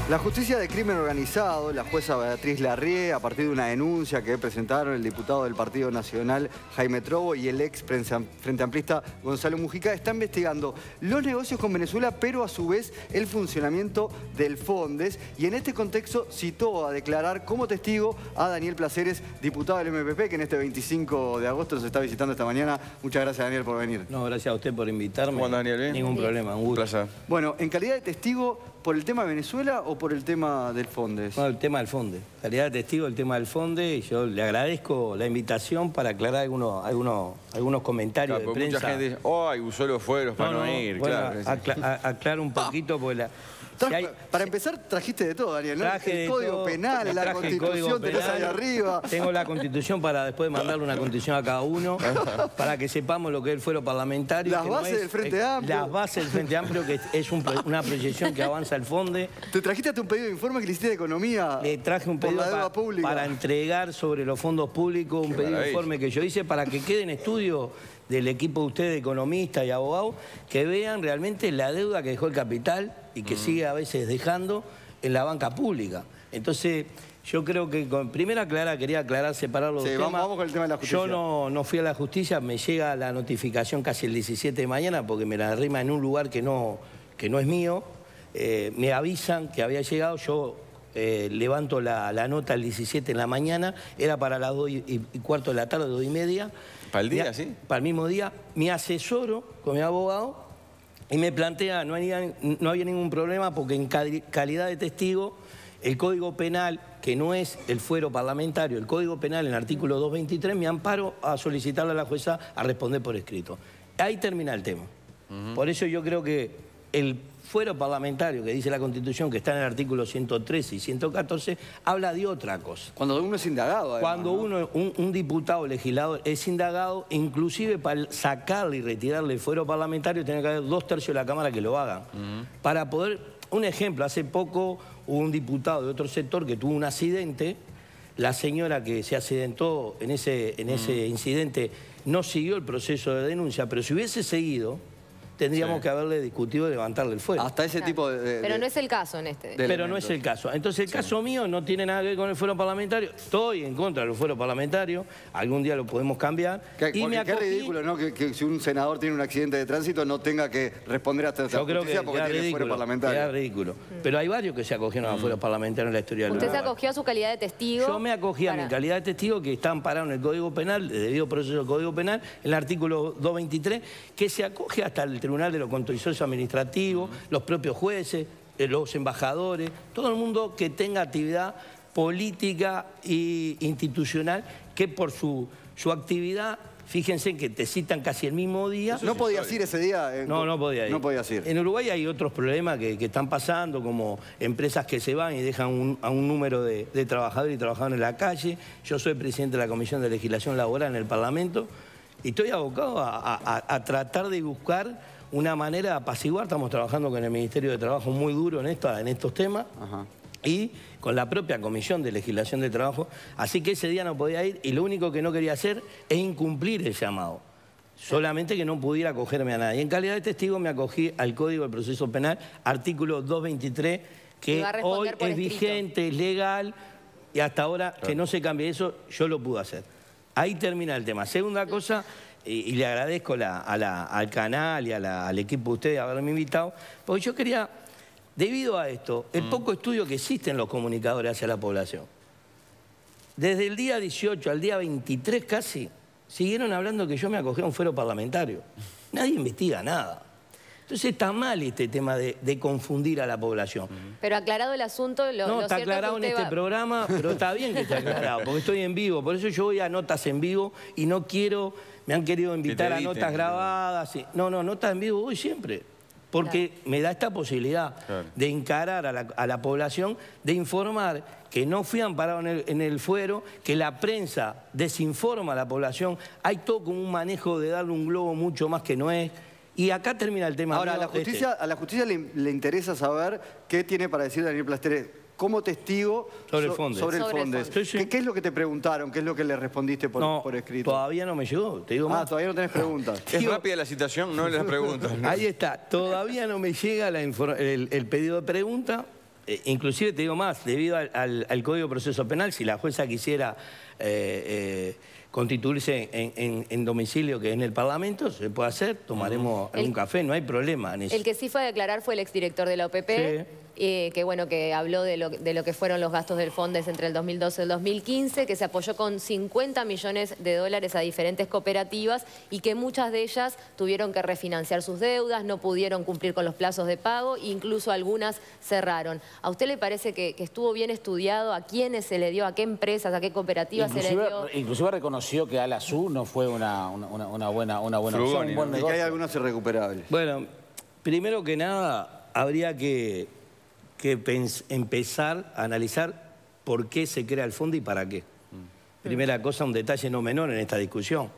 La justicia de crimen organizado, la jueza Beatriz Larrié, a partir de una denuncia que presentaron el diputado del Partido Nacional Jaime Trovo y el ex Frente Amplista Gonzalo Mujica, está investigando los negocios con Venezuela, pero a su vez el funcionamiento del Fondes. Y en este contexto citó a declarar como testigo a Daniel Placeres, diputado del MPP, que en este 25 de agosto nos está visitando esta mañana. Muchas gracias, Daniel, por venir. No, gracias a usted por invitarme. ¿Cómo anda, Daniel? ¿Bien? Ningún problema, un gusto. Placer. Bueno, en calidad de testigo, ¿por el tema de Venezuela o por el tema del Fondes? No, el tema del Fonde. Calidad de testigo, el tema del Fonde. Y yo le agradezco la invitación para aclarar algunos comentarios Claro, de prensa. mucha gente dice, ¡ay, usó los fueros para no ir! Bueno, claro. aclaro un poquito porque Para empezar, trajiste de todo, Daniel, ¿no? Traje el Código Penal, la Constitución, tenés ahí arriba. Tengo la Constitución para después mandarle una Constitución a cada uno, para que sepamos lo que es el fuero parlamentario. Las bases del Frente Amplio. Las bases del Frente Amplio, que es una proyección que avanza el Fonde. ¿Te trajiste hasta un pedido de informe que le hiciste de Economía? Le traje un pedido para entregar sobre los fondos públicos, un pedido de informe que yo hice para que quede en estudio del equipo de ustedes, economistas y abogados, que vean realmente la deuda que dejó el capital y que sigue a veces dejando en la banca pública. Entonces, yo creo que, quería aclarar, separar los temas. Vamos con el tema de la justicia. Yo no fui a la justicia, me llega la notificación casi el 17 de mañana porque me la arrima en un lugar que no es mío. Me avisan que había llegado, yo levanto la nota el 17 en la mañana, era para las 2:15 de la tarde, 2:30. ¿Para el día, sí? Para el mismo día. Me asesoro con mi abogado y me plantea, no había ningún problema porque en calidad de testigo, el Código Penal, que no es el fuero parlamentario, el Código Penal en el artículo 223, me amparo a solicitarle a la jueza a responder por escrito. Ahí termina el tema. Por eso yo creo que el fuero parlamentario que dice la Constitución, que está en el artículo 113 y 114, habla de otra cosa. Cuando uno es indagado, además, cuando uno, un diputado legislador es indagado, inclusive para sacarle y retirarle el fuero parlamentario, tiene que haber 2/3 de la Cámara que lo hagan. Para poder, un ejemplo, hace poco hubo un diputado de otro sector que tuvo un accidente, la señora que se accidentó en ese incidente no siguió el proceso de denuncia, pero si hubiese seguido, tendríamos que haberle discutido levantarle el fuero. Hasta ese tipo de... Pero no es el caso en este. Pero no es el caso. Entonces el caso mío no tiene nada que ver con el fuero parlamentario. Estoy en contra del fuero parlamentario. Algún día lo podemos cambiar. Qué ridículo, ¿no? Que si un senador tiene un accidente de tránsito no tenga que responder hasta esa justicia porque tiene fuero parlamentario. Es ridículo. Pero hay varios que se acogieron a fuero parlamentario en la historia del ¿Usted se acogió a su calidad de testigo? Yo me acogí a mi calidad de testigo, que está amparado en el Código Penal, de debido proceso del Código Penal, en el artículo 223, que se acoge hasta el Tribunal de lo Contencioso Administrativo, los propios jueces, los embajadores, todo el mundo que tenga actividad política e institucional, que por su actividad, fíjense que te citan casi el mismo día. ¿No podías ir ese día? No podía ir. No podías ir. En Uruguay hay otros problemas que están pasando, como empresas que se van y dejan a un número de trabajadores y trabajadores en la calle. Yo soy presidente de la Comisión de Legislación Laboral en el Parlamento y estoy abocado a tratar de buscar una manera de apaciguar. Estamos trabajando con el Ministerio de Trabajo muy duro en estos temas. Y con la propia Comisión de Legislación de Trabajo. Así que ese día no podía ir y lo único que no quería hacer es incumplir el llamado. Solamente que no pudiera acogerme a nadie. En calidad de testigo me acogí al Código del Proceso Penal, artículo 223, que hoy es vigente, es legal, y hasta ahora que no se cambie eso, yo lo pude hacer. Ahí termina el tema. Segunda cosa, y le agradezco al canal y al equipo de ustedes haberme invitado, porque yo quería, debido a esto, el poco estudio que existe en los comunicadores hacia la población, desde el día 18 al día 23 casi, siguieron hablando que yo me acogí a un fuero parlamentario. Nadie investiga nada. Entonces está mal este tema de confundir a la población. Pero aclarado el asunto, no, está aclarado en este programa, pero está bien que esté aclarado, porque estoy en vivo. Por eso yo voy a notas en vivo y no quiero... Me han querido invitar a notas grabadas. No, notas en vivo voy siempre. Porque me da esta posibilidad de encarar a la población, de informar que no fui amparado en el fuero, que la prensa desinforma a la población. Hay todo como un manejo de darle un globo mucho más que no es. Y acá termina el tema. Ahora, a la justicia le interesa saber qué tiene para decir Daniel Placeres como testigo sobre el Fondes. ¿Qué es lo que te preguntaron? ¿Qué es lo que le respondiste por escrito? Todavía no me llegó, te digo más. Todavía no tenés preguntas. Es rápida la citación, no las preguntas. Ahí está, todavía no me llega el pedido de pregunta. inclusive te digo más, debido al Código de Proceso Penal, si la jueza quisiera constituirse en domicilio, que es en el Parlamento, se puede hacer, tomaremos algún café, no hay problema en eso. El que sí fue a declarar fue el exdirector de la OPP, Sí. Que bueno, que habló de lo que fueron los gastos del Fondes entre el 2012 y el 2015, que se apoyó con 50 millones de dólares a diferentes cooperativas y que muchas de ellas tuvieron que refinanciar sus deudas, no pudieron cumplir con los plazos de pago, incluso algunas cerraron. ¿A usted le parece que estuvo bien estudiado a quiénes se le dio, a qué empresas, a qué cooperativas se le dio? Inclusive reconoció que Alasú no fue una buena opción, un buen Y negocio. que hay algunos irrecuperables. Bueno, primero que nada, habría que empezar a analizar por qué se crea el fondo y para qué. Primera cosa, un detalle no menor en esta discusión.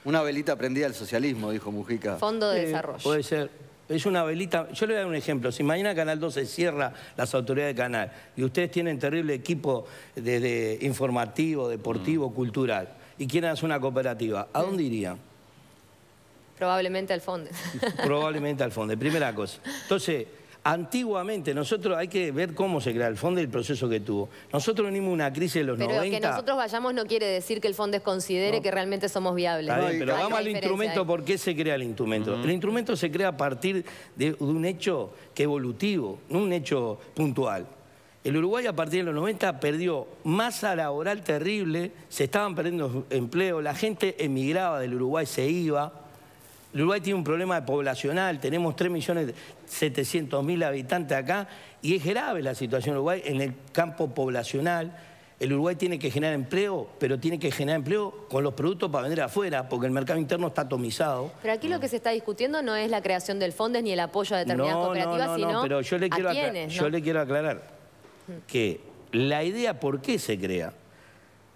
Una velita prendida al socialismo, dijo Mujica. Fondo de Desarrollo. Puede ser. Es una velita. Yo le voy a dar un ejemplo. Si mañana Canal 12 cierra las autoridades de Canal y ustedes tienen terrible equipo de informativo, deportivo, cultural y quieren hacer una cooperativa, ¿a dónde irían? Probablemente al Fondo. Probablemente al fondo. Primera cosa. Entonces, antiguamente, nosotros hay que ver cómo se crea el fondo y el proceso que tuvo. Nosotros venimos de una crisis de los Pero 90. que nosotros vayamos no quiere decir que el Fondo considere que realmente somos viables. Está bien, pero Hay vamos una al diferencia instrumento. ahí. ¿Por qué se crea el instrumento? El instrumento se crea a partir de un hecho que evolutivo, no un hecho puntual. El Uruguay a partir de los 90 perdió masa laboral terrible, se estaban perdiendo empleo, la gente emigraba del Uruguay, se iba. El Uruguay tiene un problema poblacional, tenemos 3.700.000 habitantes acá y es grave la situación en Uruguay en el campo poblacional. El Uruguay tiene que generar empleo, pero tiene que generar empleo con los productos para vender afuera, porque el mercado interno está atomizado. Pero aquí lo que se está discutiendo no es la creación del Fondo ni el apoyo a determinadas cooperativas, sino pero yo le quiero, a quiénes, yo le quiero aclarar que la idea por qué se crea.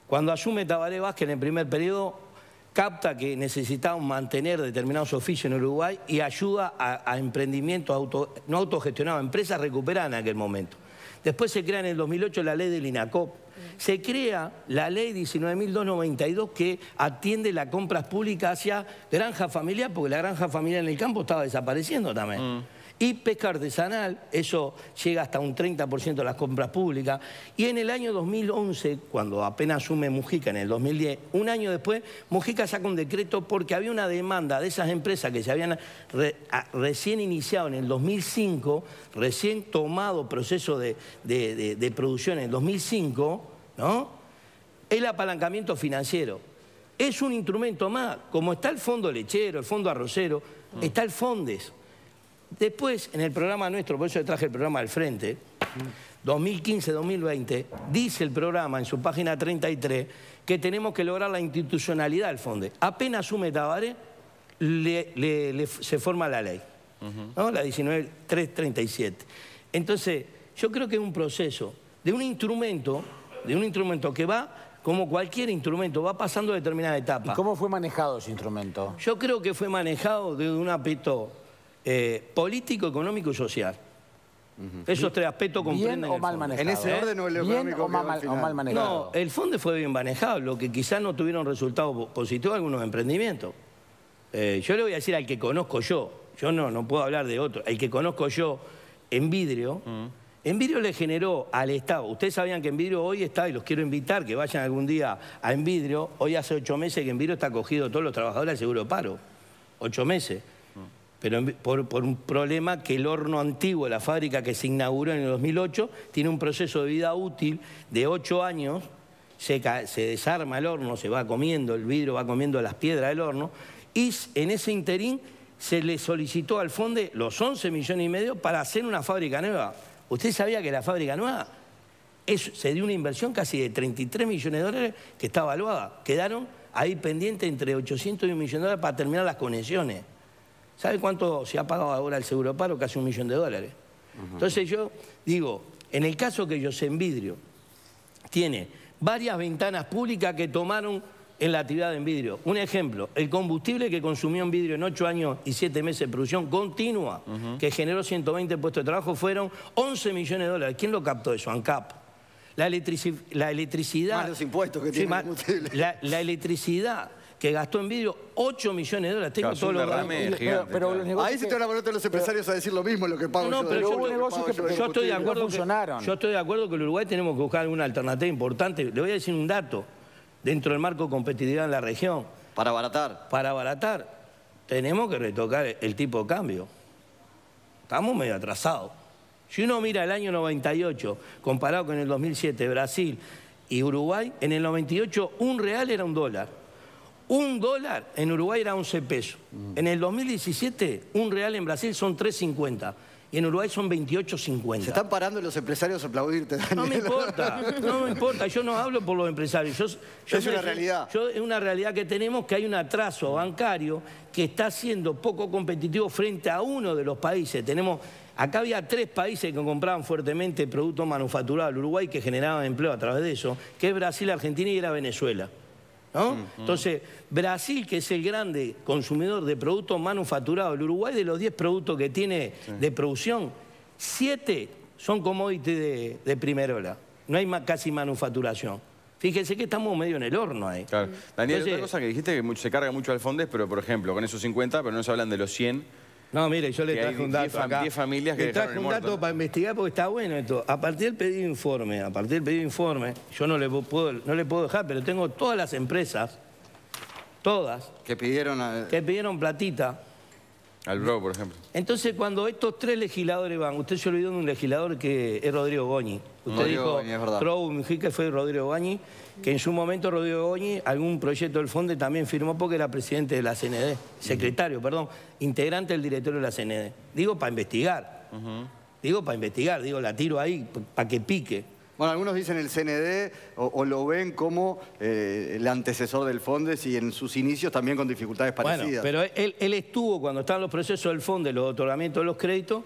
Cuando asume Tabaré Vázquez en el primer periodo, capta que necesitaban mantener determinados oficios en Uruguay y ayuda a emprendimientos no autogestionados, empresas recuperadas en aquel momento. Después se crea en el 2008 la ley del INACOP. Se crea la ley 19.292 que atiende las compras públicas hacia granja familiar, porque la granja familiar en el campo estaba desapareciendo también. Y pesca artesanal, eso llega hasta un 30% de las compras públicas. Y en el año 2011, cuando apenas asume Mujica en el 2010, un año después, Mujica saca un decreto porque había una demanda de esas empresas que se habían recién iniciado en el 2005, recién tomado proceso de producción en el 2005, ¿no? El apalancamiento financiero. Es un instrumento más, como está el fondo lechero, el fondo arrocero, está el Fondes. Después, en el programa nuestro, por eso le traje el programa al frente, 2015-2020, dice el programa en su página 33 que tenemos que lograr la institucionalidad del Fondes. Apenas asume Tabaré, se forma la ley, ¿no? La 19.337. Entonces, yo creo que es un proceso de un instrumento que va, como cualquier instrumento, va pasando determinada etapa. ¿Y cómo fue manejado ese instrumento? Yo creo que fue manejado desde un aspecto político, económico y social. Esos tres aspectos comprenden ¿Bien o mal manejado? En ese orden o el ¿Bien económico o mal manejado? No, el fondo fue bien manejado, lo que quizás no tuvieron resultados positivos algunos emprendimientos. Yo le voy a decir al que conozco yo no puedo hablar de otro, el que conozco yo en vidrio, Envidrio le generó al Estado, ustedes sabían que Envidrio hoy está, y los quiero invitar que vayan algún día a Envidrio, hoy hace 8 meses que Envidrio está acogido todos los trabajadores al seguro de paro, 8 meses. Pero por un problema que el horno antiguo, la fábrica que se inauguró en el 2008, tiene un proceso de vida útil de 8 años, se desarma el horno, se va comiendo, el vidrio va comiendo las piedras del horno, y en ese interín se le solicitó al Fonde los 11,5 millones para hacer una fábrica nueva. ¿Usted sabía que la fábrica nueva se dio una inversión casi de 33 millones de dólares que está evaluada? Quedaron ahí pendientes entre 800 y 1 millón de dólares para terminar las conexiones. ¿Sabe cuánto se ha pagado ahora el seguro de paro? Casi $1 millón. Entonces yo digo, en el caso que José Envidrio tiene varias ventanas públicas que tomaron en la actividad de Envidrio. Un ejemplo, el combustible que consumió Envidrio en 8 años y 7 meses de producción continua, que generó 120 puestos de trabajo, fueron 11 millones de dólares. ¿Quién lo captó eso? ANCAP. La electricidad... Más los impuestos que tiene el combustible. La electricidad que gastó en vidrio 8 millones de dólares. Tengo todos los datos. Pero los negocios Ahí se te van a poner todos los empresarios a decir lo mismo, lo que pago No, yo. pero hubo negocios que yo estoy de acuerdo no funcionaron. yo estoy de acuerdo que en Uruguay tenemos que buscar alguna alternativa importante. Le voy a decir un dato. Dentro del marco de competitividad en la región. Para abaratar. Para abaratar, tenemos que retocar el tipo de cambio. Estamos medio atrasados. Si uno mira el año 98, comparado con el 2007, Brasil y Uruguay, en el 98 un real era un dólar. Un dólar en Uruguay era 11 pesos. En el 2017, un real en Brasil son 3.50. Y en Uruguay son 28.50. Se están parando los empresarios a aplaudirte, Daniel. No me importa, no me importa. Yo no hablo por los empresarios. Es una realidad. Es una realidad que tenemos, que hay un atraso bancario que está siendo poco competitivo frente a uno de los países. Acá había 3 países que compraban fuertemente productos manufacturados al Uruguay que generaban empleo a través de eso, que es Brasil, Argentina y era Venezuela. ¿No? Entonces, Brasil, que es el grande consumidor de productos manufacturados, el Uruguay, de los 10 productos que tiene de producción, 7 son commodities de primera ola. No hay casi manufacturación. Fíjense que estamos medio en el horno ahí. Claro. Daniel, Entonces, otra cosa que dijiste que se carga mucho al Fondes, pero por ejemplo, con esos 50, pero no se hablan de los 100. No, mire, yo le Que traje hay un dato 10 acá. 10 familias que le traje dejaron un el dato muerto. para investigar porque está bueno esto. A partir del pedido de informe, yo no le puedo dejar, pero tengo todas las empresas, todas, Que pidieron... que pidieron platita. Al Bro, por ejemplo. Entonces, cuando estos 3 legisladores van, usted se olvidó de un legislador que es Rodrigo Goñi. Usted Rodrigo dijo, Goñi, es verdad. Trovo Mujica fue Rodrigo Goñi, que en su momento Rodrigo Goñi, algún proyecto del Fonde también firmó porque era presidente de la CND, secretario, perdón, integrante del directorio de la CND. Digo, para investigar. Digo, la tiro ahí, para que pique. Bueno, algunos dicen el CND o lo ven como el antecesor del Fondes y en sus inicios también con dificultades parecidas. Bueno, pero él estuvo, cuando estaban los procesos del Fonde, los otorgamientos de los créditos,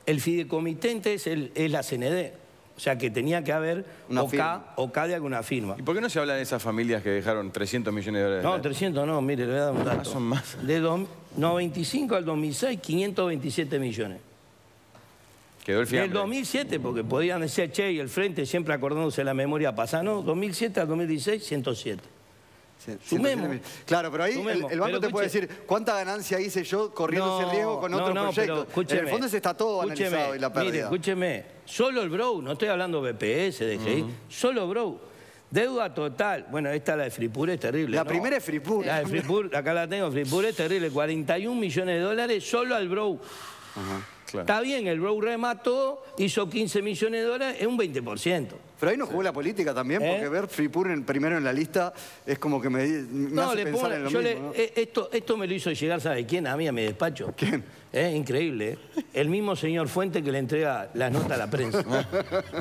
el fideicomitente es la CND. O sea que tenía que haber Una OK de alguna firma. ¿Y por qué no se habla de esas familias que dejaron 300 millones de dólares? No, 300 no, mire, le voy a dar un dato. son más. De 95 al 2006, 527 millones. Quedó el Del fiambre. 2007, porque podían decir Che y el Frente siempre acordándose de la memoria pasada, no, 2007 al 2016, 107. Sí, Sumemos. Claro, pero ahí Sumemos. el banco Pero te puede escuche. decir cuánta ganancia hice yo corriendo ese riesgo con otro proyecto. pero escúcheme, En el Fondes está todo escúcheme, analizado y la pérdida. Mire, escúcheme, solo el Bro, no estoy hablando BPS, DGI, solo Bro. Deuda total, bueno, esta la de Fripur es terrible. La ¿no? primera es Fripur. La de Fripur, acá la tengo, Fripur es terrible, 41 millones de dólares solo al Bro. Claro. Está bien, el Bro remató, hizo 15 millones de dólares, es un 20%. Pero ahí no jugó la política también, porque ver Fripur primero en la lista es como que me hace pensar en lo mismo, ¿no? Esto me lo hizo llegar, ¿sabe quién? A mí, a mi despacho. ¿Quién? Increíble, ¿eh? El mismo señor Fuente que le entrega las notas a la prensa.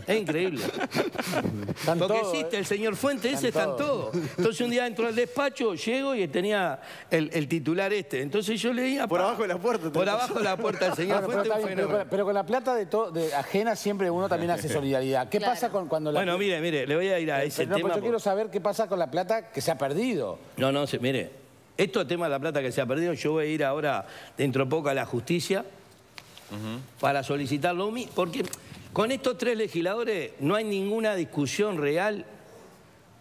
Es increíble. Están Porque todos, existe el señor Fuente, ese están todos. Entonces un día entro al despacho, llego y tenía el titular este. Entonces yo leía... Por abajo de la puerta. Por abajo de la puerta del señor Bueno, Fuente, un pero, fenómeno. pero con la plata de ajena siempre uno también hace solidaridad. ¿Qué Claro. pasa cuando la... Bueno, mire, le voy a ir a ese No, tema. pues yo quiero saber qué pasa con la plata que se ha perdido. No, mire, esto tema de la plata que se ha perdido, yo voy a ir ahora dentro de poco a la justicia para solicitarlo, porque con estos 3 legisladores no hay ninguna discusión real,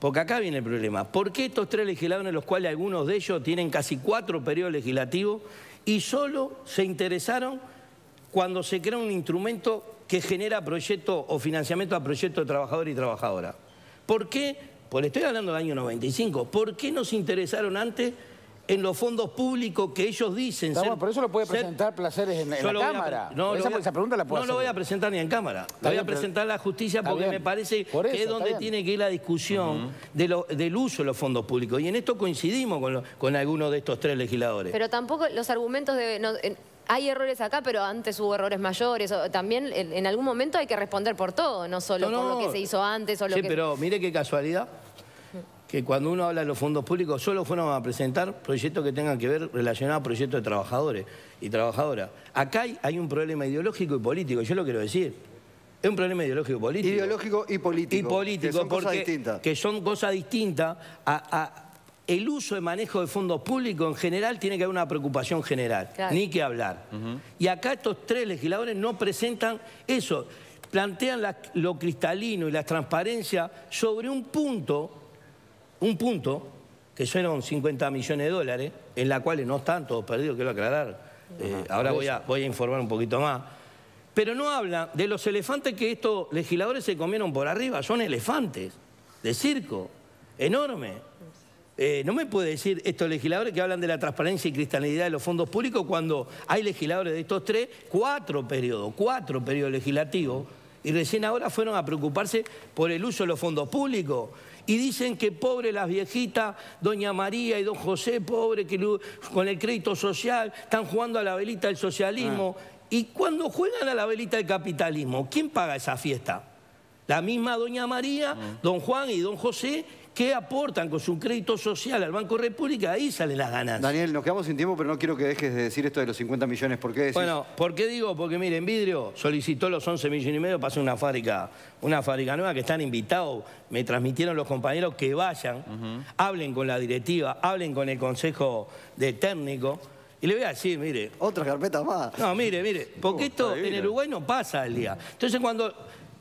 porque acá viene el problema. ¿Por qué estos 3 legisladores, los cuales algunos de ellos tienen casi 4 periodos legislativos, y solo se interesaron cuando se crea un instrumento que genera proyectos o financiamiento a proyectos de trabajadores y trabajadoras? ¿Por qué? Pues estoy hablando del año 95. ¿Por qué no se interesaron antes en los fondos públicos que ellos dicen ser... Por eso lo puede ser- presentar Placeres en Yo la lo voy a Cámara. no, lo voy a- Esa pregunta la puedo No lo voy a hacer. presentar ni en Cámara. Lo voy bien, a pero- presentar a la justicia Está porque bien. me parece Por eso, que es está donde bien. tiene que ir la discusión del uso de los fondos públicos. Y en esto coincidimos con algunos de estos 3 legisladores. Pero tampoco los argumentos de... hay errores acá, pero antes hubo errores mayores. También en algún momento hay que responder por todo, no solo por lo que se hizo antes o lo Sí, que... pero mire qué casualidad que cuando uno habla de los fondos públicos solo fueron a presentar proyectos que tengan que ver relacionados a proyectos de trabajadores y trabajadoras. Acá hay un problema ideológico y político, yo lo quiero decir. Es un problema ideológico y político. Ideológico y político. Y político, que son cosas porque- distintas. Que son cosas distintas el uso y manejo de fondos públicos en general tiene que haber una preocupación general, Claro. ni que hablar. Y acá estos 3 legisladores no presentan eso, plantean lo cristalino y la transparencia sobre un punto que fueron 50 millones de dólares, en la cuales no están todos perdidos, quiero aclarar. Ahora voy a informar un poquito más. Pero no hablan de los elefantes que estos legisladores se comieron por arriba. Son elefantes de circo, enormes. No me puede decir estos legisladores que hablan de la transparencia y cristalinidad de los fondos públicos cuando hay legisladores de estos tres, cuatro periodos legislativos, y recién ahora fueron a preocuparse por el uso de los fondos públicos. Y dicen que pobre las viejitas, doña María y don José, pobre que con el crédito social están jugando a la velita del socialismo. Y cuando juegan a la velita del capitalismo, ¿quién paga esa fiesta? La misma doña María, don Juan y don José, que aportan con su crédito social al Banco República, ahí salen las ganancias. Daniel, nos quedamos sin tiempo, pero no quiero que dejes de decir esto de los 50 millones. ¿Por qué decís? Bueno, ¿por qué digo? Porque miren, Vidrio solicitó los 11 millones y medio para hacer una fábrica nueva que están invitados. Me transmitieron los compañeros que vayan, hablen con la directiva, hablen con el consejo de técnico. Y le voy a decir, mire... Otra carpeta más. No, mire, porque esto en el Uruguay no pasa al día. Entonces cuando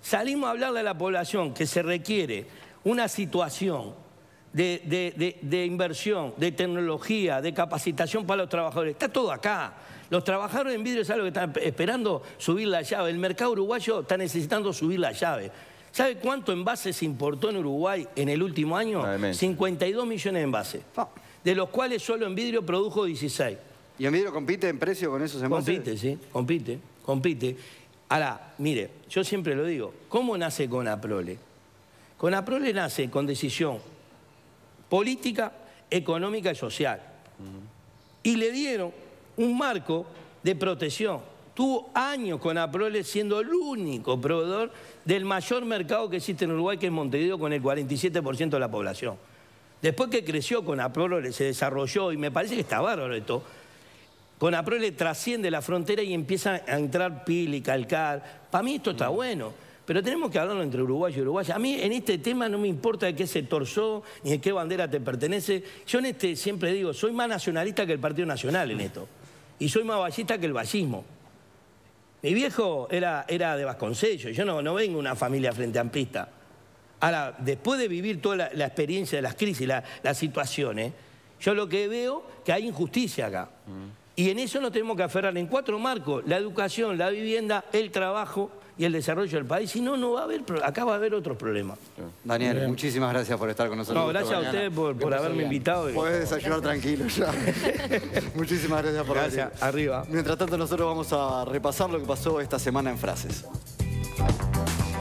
salimos a hablarle a la población que se requiere una situación de inversión, de tecnología, de capacitación para los trabajadores, está todo acá. Los trabajadores en vidrio, ¿saben lo que están esperando? Subir la llave. El mercado uruguayo está necesitando subir la llave. ¿Sabe cuánto envase se importó en Uruguay en el último año? 52 millones de envases, de los cuales solo en vidrio produjo 16. ¿Y en vidrio compite en precio con esos envases? Compite, sí, compite. Ahora, mire, yo siempre lo digo, ¿cómo nace Conaprole? Conaprole nace con decisión política, económica y social. Y le dieron un marco de protección. Tuvo años Conaprole siendo el único proveedor del mayor mercado que existe en Uruguay, que es Montevideo, con el 47% de la población. Después que creció Conaprole, se desarrolló, y me parece que está bárbaro esto, Conaprole trasciende la frontera y empieza a entrar Pili, Calcar. Para mí esto está bueno, pero tenemos que hablarlo entre uruguayo y uruguaya. A mí en este tema no me importa de qué sector sos, ni de qué bandera te pertenece. Yo en este siempre digo, soy más nacionalista que el Partido Nacional en esto. Y soy más vallista que el vallismo. Mi viejo era de Vasconcellos, yo no vengo de una familia frente amplista. Ahora, después de vivir toda la experiencia de las crisis, las situaciones, yo lo que veo que hay injusticia acá. Y en eso nos tenemos que aferrar en 4 marcos: la educación, la vivienda, el trabajo y el desarrollo del país. Si no, acá va a haber otros problemas. Daniel, muchísimas gracias por estar con nosotros. No, gracias a ustedes por haberme invitado. Puedes desayunar tranquilo ya. Muchísimas gracias por venir. Gracias, arriba. Mientras tanto, nosotros vamos a repasar lo que pasó esta semana en Frases.